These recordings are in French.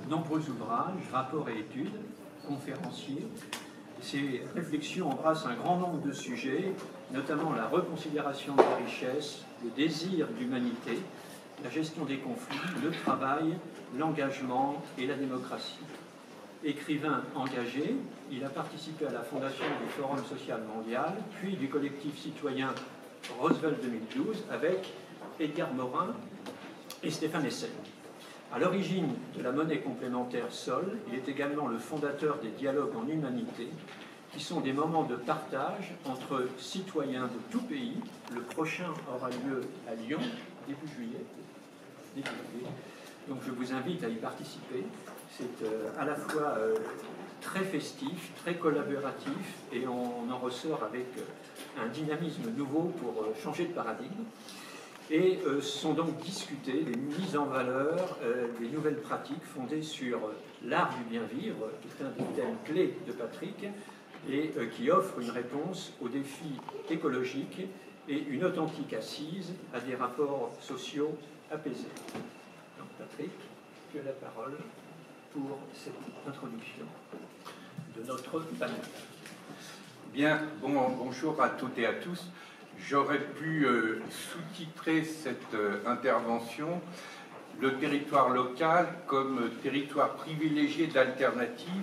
nombreux ouvrages, rapports et études, conférenciers. Ces réflexions embrassent un grand nombre de sujets, notamment la reconsidération de la richesse, le désir d'humanité, la gestion des conflits, le travail, l'engagement et la démocratie. Écrivain engagé, il a participé à la fondation du Forum social mondial, puis du collectif citoyen Roosevelt 2012 avec Edgar Morin et Stéphane Hessel. À l'origine de la monnaie complémentaire Sol, il est également le fondateur des dialogues en humanité, qui sont des moments de partage entre citoyens de tout pays. Le prochain aura lieu à Lyon, début juillet. Donc je vous invite à y participer. C'est à la fois très festif, très collaboratif, et on en ressort avec un dynamisme nouveau pour changer de paradigme. Et sont donc discutées les mises en valeur des nouvelles pratiques fondées sur l'art du bien vivre, qui est un des thèmes clés de Patrick, et qui offre une réponse aux défis écologiques et une authentique assise à des rapports sociaux apaisés. Donc Patrick, tu as la parole pour cette introduction de notre panel. Bien, bonjour à toutes et à tous. J'aurais pu sous-titrer cette intervention « Le territoire local comme territoire privilégié d'alternative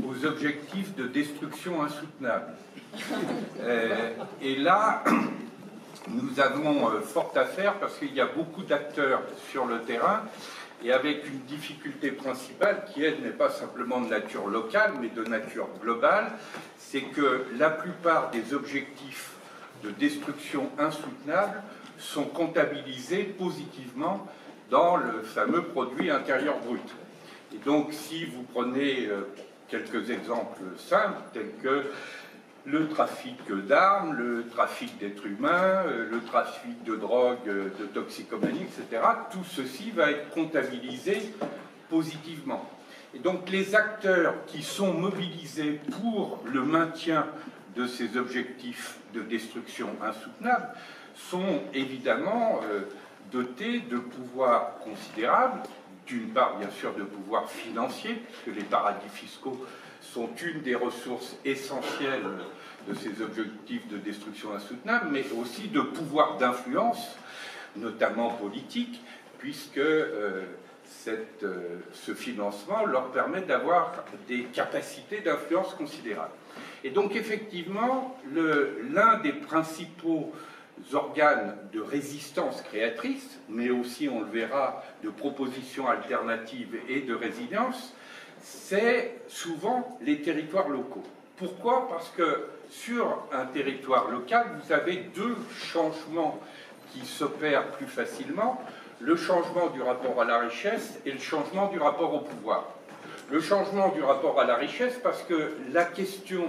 aux objectifs de destruction insoutenable ». Et là, nous avons fort à faire parce qu'il y a beaucoup d'acteurs sur le terrain et avec une difficulté principale qui, elle, n'est pas simplement de nature locale mais de nature globale, c'est que la plupart des objectifs de destruction insoutenable sont comptabilisés positivement dans le fameux produit intérieur brut. Et donc, si vous prenez quelques exemples simples, tels que le trafic d'armes, le trafic d'êtres humains, le trafic de drogue, de toxicomanie, etc., tout ceci va être comptabilisé positivement. Et donc, les acteurs qui sont mobilisés pour le maintien de ces objectifs de destruction insoutenable sont évidemment dotés de pouvoirs considérables, d'une part bien sûr de pouvoirs financiers, puisque les paradis fiscaux sont une des ressources essentielles de ces objectifs de destruction insoutenable, mais aussi de pouvoirs d'influence, notamment politique, puisque ce financement leur permet d'avoir des capacités d'influence considérables. Et donc effectivement, l'un des principaux organes de résistance créatrice, mais aussi, on le verra, de propositions alternatives et de résilience, c'est souvent les territoires locaux. Pourquoi? Parce que sur un territoire local, vous avez deux changements qui s'opèrent plus facilement, le changement du rapport à la richesse et le changement du rapport au pouvoir. Le changement du rapport à la richesse, parce que la question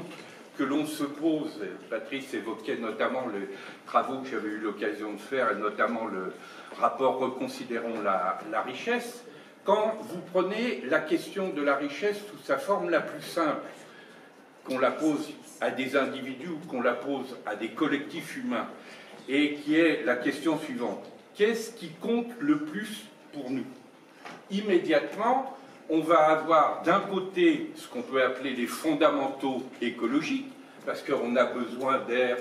que l'on se pose, Patrice évoquait notamment les travaux que j'avais eu l'occasion de faire, et notamment le rapport Reconsidérons la richesse, quand vous prenez la question de la richesse sous sa forme la plus simple, qu'on la pose à des individus ou qu'on la pose à des collectifs humains, et qui est la question suivante: qu'est-ce qui compte le plus pour nous? Immédiatement, on va avoir d'un côté ce qu'on peut appeler les fondamentaux écologiques, parce qu'on a besoin d'air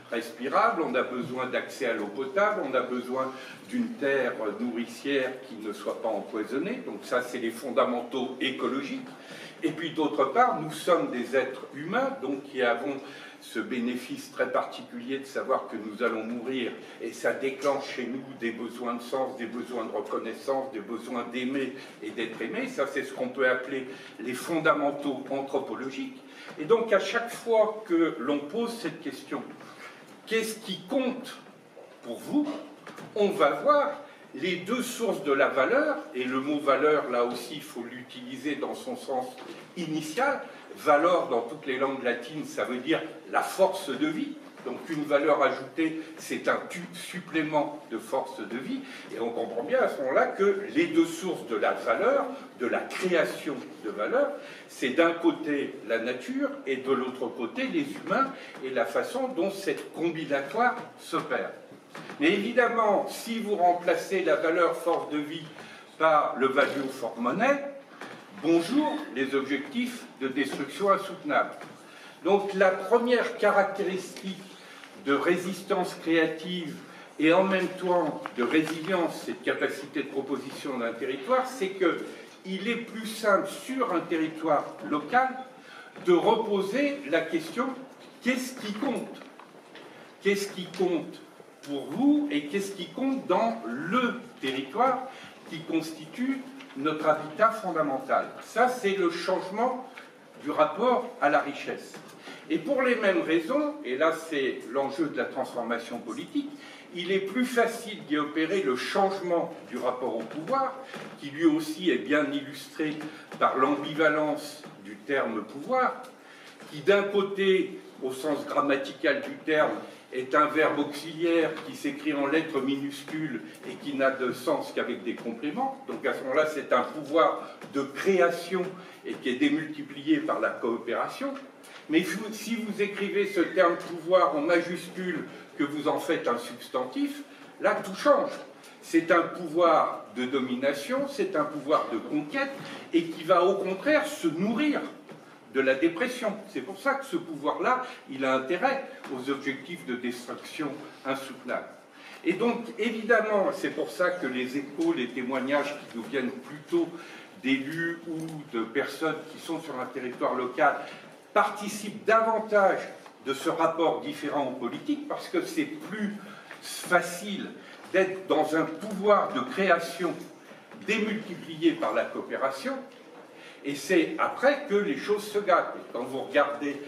respirable, on a besoin d'accès à l'eau potable, on a besoin d'une terre nourricière qui ne soit pas empoisonnée, donc ça c'est les fondamentaux écologiques. Et puis d'autre part, nous sommes des êtres humains, donc qui avons ce bénéfice très particulier de savoir que nous allons mourir, et ça déclenche chez nous des besoins de sens, des besoins de reconnaissance, des besoins d'aimer et d'être aimé. Ça, c'est ce qu'on peut appeler les fondamentaux anthropologiques. Et donc, à chaque fois que l'on pose cette question, qu'est-ce qui compte pour vous? On va voir les deux sources de la valeur, et le mot valeur, là aussi, il faut l'utiliser dans son sens initial. Valeur, dans toutes les langues latines, ça veut dire la force de vie. Donc une valeur ajoutée, c'est un supplément de force de vie. Et on comprend bien à ce moment-là que les deux sources de la valeur, de la création de valeur, c'est d'un côté la nature et de l'autre côté les humains et la façon dont cette combinatoire s'opère. Mais évidemment, si vous remplacez la valeur force de vie par le value for money, bonjour les objectifs de destruction insoutenable. Donc la première caractéristique de résistance créative et en même temps de résilience et de capacité de proposition d'un territoire, c'est qu'il est plus simple sur un territoire local de reposer la question « qu'est-ce qui compte ?» Qu'est-ce qui compte pour vous et qu'est-ce qui compte dans le territoire qui constitue notre habitat fondamental? Ça, c'est le changement du rapport à la richesse. Et pour les mêmes raisons, et là c'est l'enjeu de la transformation politique, il est plus facile d'y opérer le changement du rapport au pouvoir, qui lui aussi est bien illustré par l'ambivalence du terme pouvoir, qui d'un côté, au sens grammatical du terme, est un verbe auxiliaire qui s'écrit en lettres minuscules et qui n'a de sens qu'avec des compléments. Donc à ce moment-là, c'est un pouvoir de création et qui est démultiplié par la coopération. Mais si vous écrivez ce terme pouvoir en majuscule, que vous en faites un substantif, là tout change. C'est un pouvoir de domination, c'est un pouvoir de conquête et qui va au contraire se nourrir de la dépression. C'est pour ça que ce pouvoir-là, il a intérêt aux objectifs de destruction insoutenables. Et donc, évidemment, c'est pour ça que les échos, les témoignages qui nous viennent plutôt d'élus ou de personnes qui sont sur un territoire local participent davantage de ce rapport différent aux politiques, parce que c'est plus facile d'être dans un pouvoir de création démultiplié par la coopération, et c'est après que les choses se gâtent. Et quand vous regardez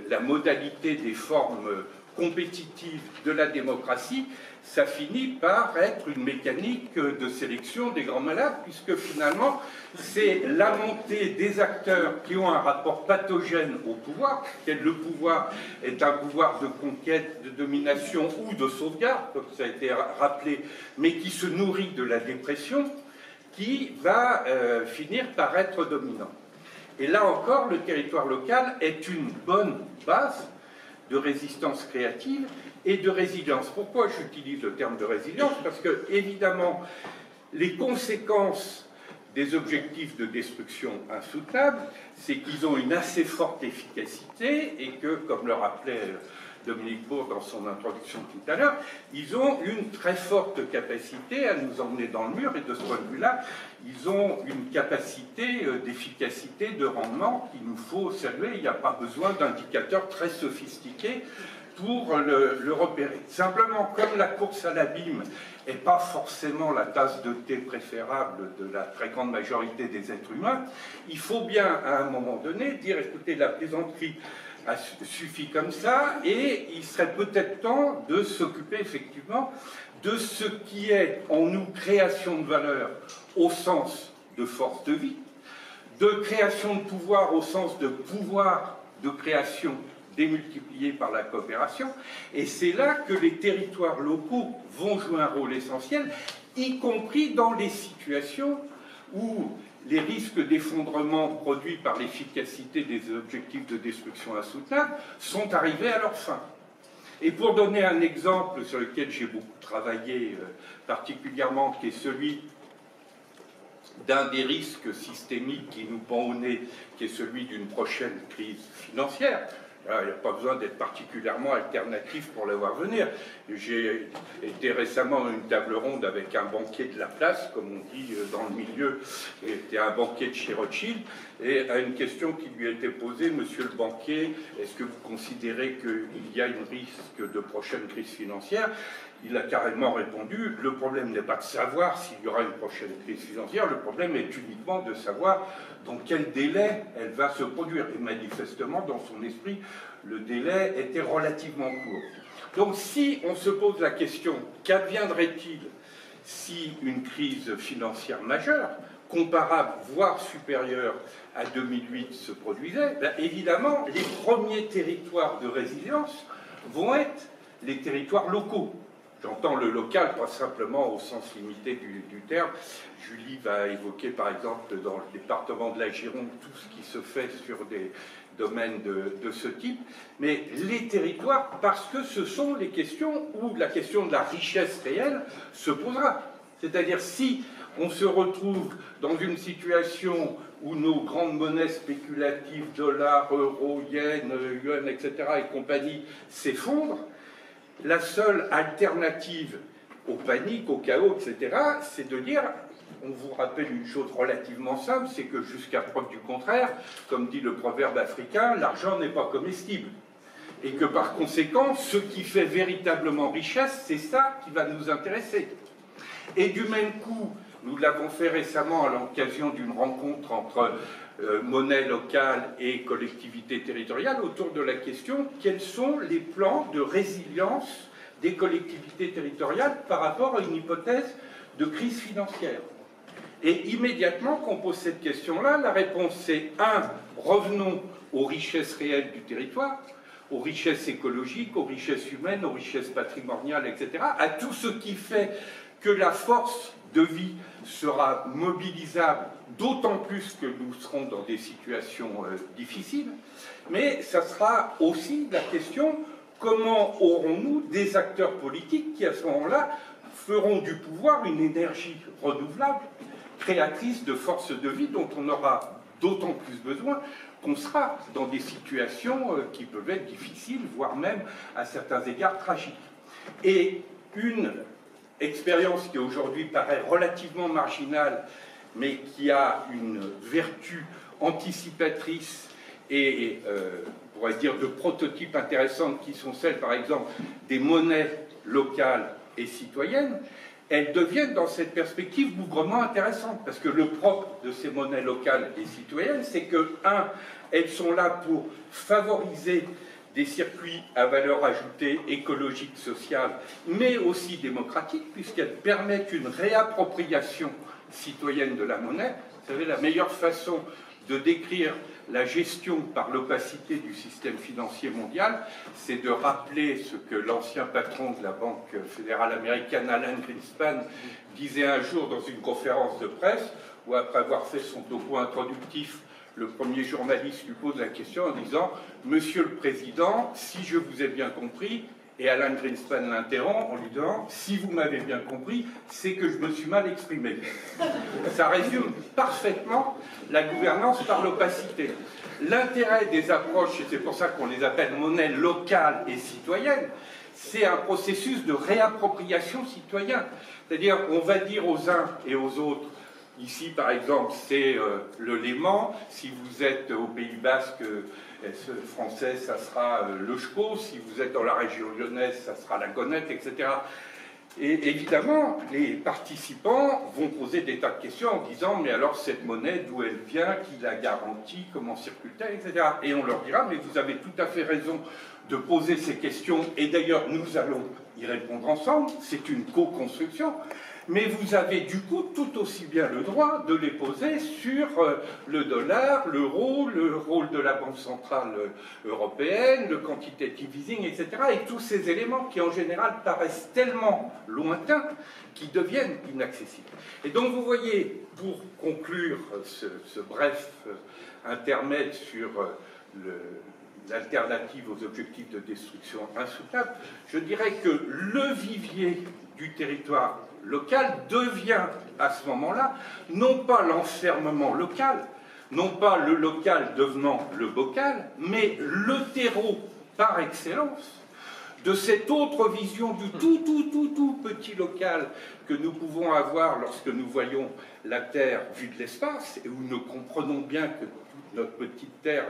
la modalité des formes compétitives de la démocratie, ça finit par être une mécanique de sélection des grands malades, puisque finalement, c'est la montée des acteurs qui ont un rapport pathogène au pouvoir, quel le pouvoir est un pouvoir de conquête, de domination ou de sauvegarde, comme ça a été rappelé, mais qui se nourrit de la dépression, qui va finir par être dominant. Et là encore, le territoire local est une bonne base de résistance créative et de résilience. Pourquoi j'utilise le terme de résilience? Parce que, évidemment, les conséquences des objectifs de destruction insoutenables, c'est qu'ils ont une assez forte efficacité et que, comme le rappelait Dominique Bourg dans son introduction tout à l'heure, ils ont une très forte capacité à nous emmener dans le mur, et de ce point de vue-là, ils ont une capacité d'efficacité, de rendement qu'il nous faut saluer. Il n'y a pas besoin d'indicateurs très sophistiqués pour le repérer. Simplement, comme la course à l'abîme n'est pas forcément la tasse de thé préférable de la très grande majorité des êtres humains, il faut bien, à un moment donné, dire, écoutez, la plaisanterie suffit comme ça, et il serait peut-être temps de s'occuper effectivement de ce qui est en nous création de valeur au sens de force de vie, de création de pouvoir au sens de pouvoir de création démultiplié par la coopération, et c'est là que les territoires locaux vont jouer un rôle essentiel, y compris dans les situations où les risques d'effondrement produits par l'efficacité des objectifs de destruction insoutenable sont arrivés à leur fin. Et pour donner un exemple sur lequel j'ai beaucoup travaillé particulièrement, qui est celui d'un des risques systémiques qui nous pend au nez, qui est celui d'une prochaine crise financière. Il n'y a pas besoin d'être particulièrement alternatif pour la voir venir. J'ai été récemment à une table ronde avec un banquier de la place, comme on dit dans le milieu, c'était un banquier de chez Rothschild, et à une question qui lui a été posée, monsieur le banquier, est-ce que vous considérez qu'il y a un risque de prochaine crise financière? Il a carrément répondu, le problème n'est pas de savoir s'il y aura une prochaine crise financière, le problème est uniquement de savoir dans quel délai elle va se produire. Et manifestement, dans son esprit, le délai était relativement court. Donc si on se pose la question, qu'adviendrait-il si une crise financière majeure, comparable, voire supérieure à 2008 se produisait, bien évidemment, les premiers territoires de résilience vont être les territoires locaux. J'entends le local, pas simplement au sens limité du terme. Julie va évoquer, par exemple, dans le département de la Gironde, tout ce qui se fait sur des domaines de ce type. Mais les territoires, parce que ce sont les questions où la question de la richesse réelle se posera. C'est-à-dire, si on se retrouve dans une situation où nos grandes monnaies spéculatives, dollars, euros, yens, yuan, etc. et compagnie, s'effondrent. La seule alternative aux paniques, au chaos, etc., c'est de dire, on vous rappelle une chose relativement simple, c'est que jusqu'à preuve du contraire, comme dit le proverbe africain, l'argent n'est pas comestible. Et que par conséquent, ce qui fait véritablement richesse, c'est ça qui va nous intéresser. Et du même coup, nous l'avons fait récemment à l'occasion d'une rencontre entre monnaie locale et collectivités territoriales autour de la question quels sont les plans de résilience des collectivités territoriales par rapport à une hypothèse de crise financière. Et immédiatement qu'on pose cette question-là, la réponse est 1. Revenons aux richesses réelles du territoire, aux richesses écologiques, aux richesses humaines, aux richesses patrimoniales, etc., à tout ce qui fait que la force de vie sera mobilisable, d'autant plus que nous serons dans des situations difficiles, mais ça sera aussi la question comment aurons-nous des acteurs politiques qui, à ce moment-là, feront du pouvoir une énergie renouvelable, créatrice de force de vie dont on aura d'autant plus besoin qu'on sera dans des situations qui peuvent être difficiles, voire même à certains égards tragiques. Et une expérience qui aujourd'hui paraît relativement marginale, mais qui a une vertu anticipatrice et, on pourrait dire, de prototypes intéressantes, qui sont celles, par exemple, des monnaies locales et citoyennes, elles deviennent, dans cette perspective, bougrement intéressantes. Parce que le propre de ces monnaies locales et citoyennes, c'est que, 1, elles sont là pour favoriser des circuits à valeur ajoutée écologique, sociale, mais aussi démocratique, puisqu'elles permettent une réappropriation citoyenne de la monnaie. Vous savez, la meilleure façon de décrire la gestion par l'opacité du système financier mondial, c'est de rappeler ce que l'ancien patron de la Banque fédérale américaine, Alan Greenspan, disait un jour dans une conférence de presse, où après avoir fait son topo introductif, le premier journaliste lui pose la question en disant « Monsieur le Président, si je vous ai bien compris », et Alan Greenspan l'interrompt en lui disant « Si vous m'avez bien compris, c'est que je me suis mal exprimé ». Ça résume parfaitement la gouvernance par l'opacité. L'intérêt des approches, et c'est pour ça qu'on les appelle monnaie locale et citoyenne, c'est un processus de réappropriation citoyen. C'est-à-dire, on va dire aux uns et aux autres, ici, par exemple, c'est le Léman. Si vous êtes au Pays Basque français, ça sera le Chco. Si vous êtes dans la région lyonnaise, ça sera la Gonette, etc. Et évidemment, les participants vont poser des tas de questions en disant « Mais alors, cette monnaie, d'où elle vient? Qui la garantit? Comment circule-t-elle ?» etc. Et on leur dira « Mais vous avez tout à fait raison de poser ces questions. Et d'ailleurs, nous allons y répondre ensemble. C'est une co-construction. » Mais vous avez du coup tout aussi bien le droit de les poser sur le dollar, l'euro, le rôle de la Banque centrale européenne, le quantitative easing, etc. Et tous ces éléments qui en général paraissent tellement lointains qu'ils deviennent inaccessibles. Et donc vous voyez, pour conclure ce bref intermède sur l'alternative aux objectifs de destruction insoutenable, je dirais que le vivier du territoire local devient à ce moment-là non pas l'enfermement local, non pas le local devenant le bocal, mais le terreau par excellence de cette autre vision du tout petit local que nous pouvons avoir lorsque nous voyons la Terre vue de l'espace et où nous comprenons bien que toute notre petite Terre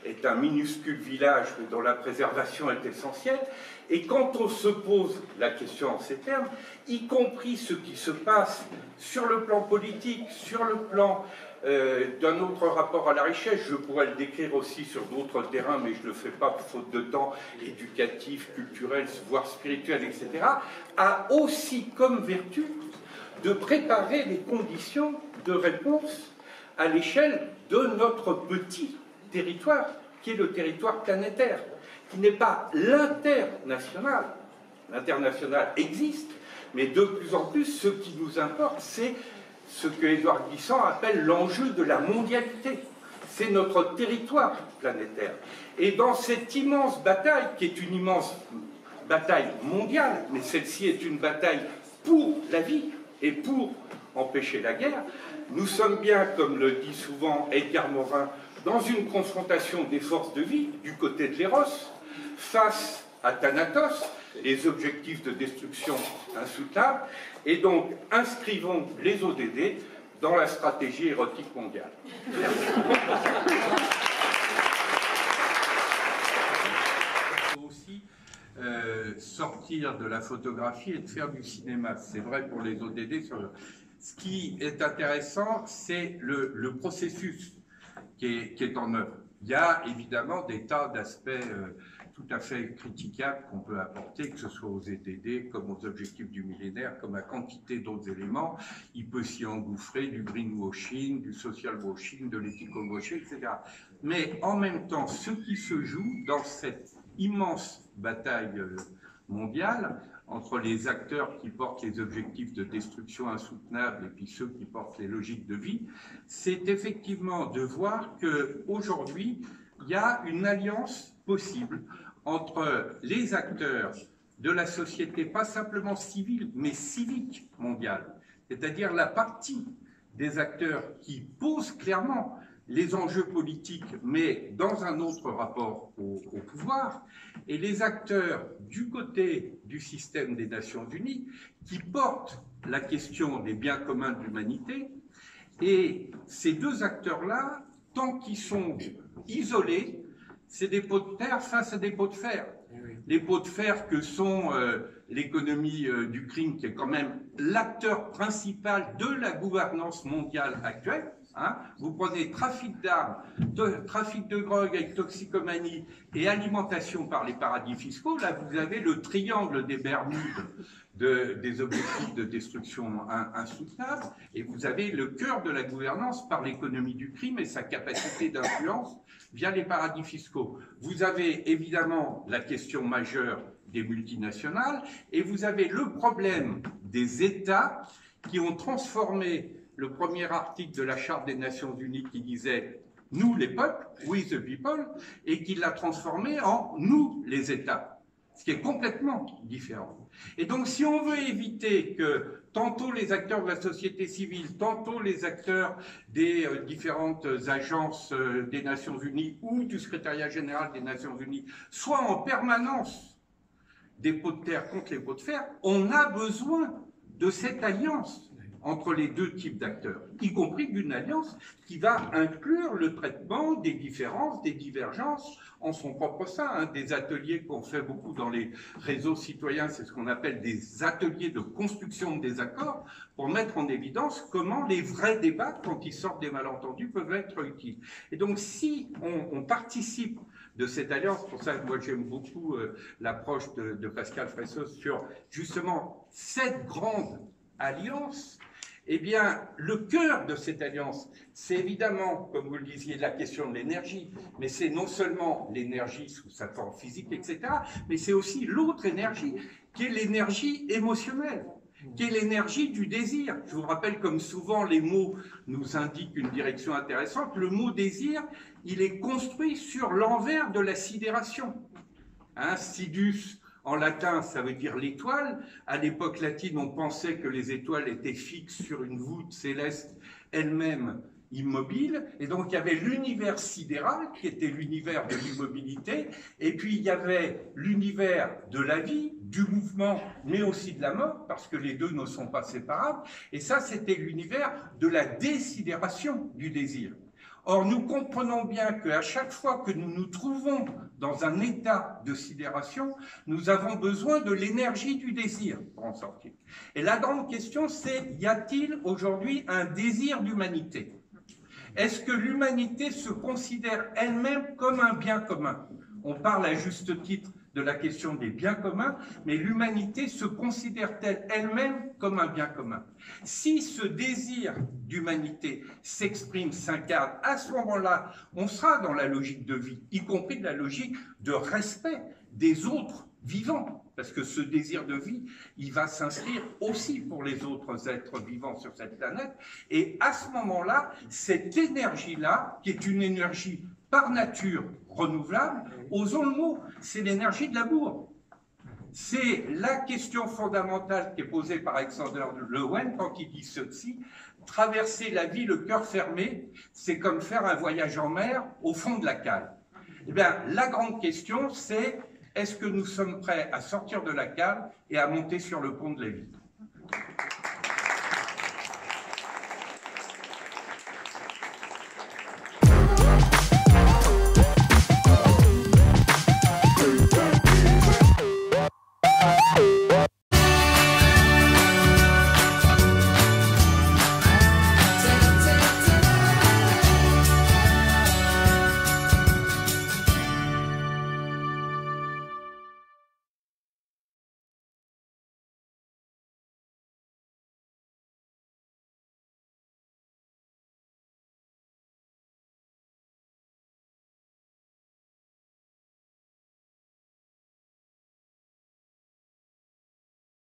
est un minuscule village dont la préservation est essentielle. Et quand on se pose la question en ces termes, y compris ce qui se passe sur le plan politique, sur le plan d'un autre rapport à la richesse, je pourrais le décrire aussi sur d'autres terrains, mais je ne le fais pas faute de temps, éducatif, culturel, voire spirituel, etc., a aussi comme vertu de préparer les conditions de réponse à l'échelle de notre petit territoire, qui est le territoire planétaire, qui n'est pas l'international. L'international existe, mais de plus en plus, ce qui nous importe, c'est ce que Édouard Glissant appelle l'enjeu de la mondialité. C'est notre territoire planétaire. Et dans cette immense bataille, qui est une immense bataille mondiale, mais celle-ci est une bataille pour la vie et pour empêcher la guerre. Nous sommes bien, comme le dit souvent Edgar Morin, dans une confrontation des forces de vie, du côté de l'Éros, face à Thanatos, les objectifs de destruction insoutenables, et donc inscrivons les ODD dans la stratégie érotique mondiale. Merci. Il faut aussi sortir de la photographie et de faire du cinéma. C'est vrai pour les ODD. Ce qui est intéressant, c'est le processus qui est en œuvre. Il y a évidemment des tas d'aspects tout à fait critiquables qu'on peut apporter, que ce soit aux ETD, comme aux objectifs du millénaire, comme à quantité d'autres éléments. Il peut s'y engouffrer du greenwashing, du social washing, de l'ethico-washing, etc. Mais en même temps, ce qui se joue dans cette immense bataille mondiale, entre les acteurs qui portent les objectifs de destruction insoutenables et puis ceux qui portent les logiques de vie, c'est effectivement de voir qu'aujourd'hui, il y a une alliance possible entre les acteurs de la société, pas simplement civile, mais civique mondiale, c'est-à-dire la partie des acteurs qui posent clairement les enjeux politiques, mais dans un autre rapport au pouvoir, et les acteurs du côté du système des Nations Unies qui portent la question des biens communs de l'humanité. Et ces deux acteurs-là, tant qu'ils sont isolés, c'est des pots de terre face à des pots de fer. Les pots de fer que sont l'économie du crime, qui est quand même l'acteur principal de la gouvernance mondiale actuelle. Hein, vous prenez trafic d'armes, trafic de drogue avec toxicomanie et alimentation par les paradis fiscaux, là vous avez le triangle des Bermudes des objectifs de destruction insoutenables, et vous avez le cœur de la gouvernance par l'économie du crime et sa capacité d'influence via les paradis fiscaux. Vous avez évidemment la question majeure des multinationales, et vous avez le problème des États qui ont transformé le premier article de la Charte des Nations Unies qui disait « nous les peuples », « we the people », et qui l'a transformé en « nous les États », ce qui est complètement différent. Et donc si on veut éviter que tantôt les acteurs de la société civile, tantôt les acteurs des différentes agences des Nations Unies ou du secrétariat général des Nations Unies soient en permanence des pots de terre contre les pots de fer, on a besoin de cette alliance entre les deux types d'acteurs, y compris d'une alliance qui va inclure le traitement des différences, des divergences en son propre sein. Hein. Des ateliers qu'on fait beaucoup dans les réseaux citoyens, c'est ce qu'on appelle des ateliers de construction de désaccords, pour mettre en évidence comment les vrais débats, quand ils sortent des malentendus, peuvent être utiles. Et donc si on participe de cette alliance, pour ça moi j'aime beaucoup l'approche de Pascal Fressos sur justement cette grande alliance, eh bien, le cœur de cette alliance, c'est évidemment, comme vous le disiez, la question de l'énergie, mais c'est non seulement l'énergie sous sa forme physique, etc., mais c'est aussi l'autre énergie, qui est l'énergie émotionnelle, qui est l'énergie du désir. Je vous rappelle, comme souvent les mots nous indiquent une direction intéressante, le mot désir, il est construit sur l'envers de la sidération. Hein, sidus, en latin, ça veut dire l'étoile. À l'époque latine, on pensait que les étoiles étaient fixes sur une voûte céleste elle-même immobile. Et donc, il y avait l'univers sidéral, qui était l'univers de l'immobilité. Et puis, il y avait l'univers de la vie, du mouvement, mais aussi de la mort, parce que les deux ne sont pas séparables. Et ça, c'était l'univers de la désidération du désir. Or, nous comprenons bien qu'à chaque fois que nous nous trouvons dans un état de sidération, nous avons besoin de l'énergie du désir pour en sortir. Et la grande question, c'est, y a-t-il aujourd'hui un désir d'humanité? Est-ce que l'humanité se considère elle-même comme un bien commun? On parle à juste titre de la question des biens communs, mais l'humanité se considère-t-elle elle-même comme un bien commun? Si ce désir d'humanité s'exprime, s'incarne, à ce moment-là, on sera dans la logique de vie, y compris de la logique de respect des autres vivants, parce que ce désir de vie, il va s'inscrire aussi pour les autres êtres vivants sur cette planète, et à ce moment-là, cette énergie-là, qui est une énergie par nature renouvelable, osons le mot, c'est l'énergie de l'amour. C'est la question fondamentale qui est posée par Alexander Lowen quand il dit ceci: traverser la vie le cœur fermé, c'est comme faire un voyage en mer au fond de la cale. Eh bien, la grande question, c'est: est-ce que nous sommes prêts à sortir de la cale et à monter sur le pont de la vie?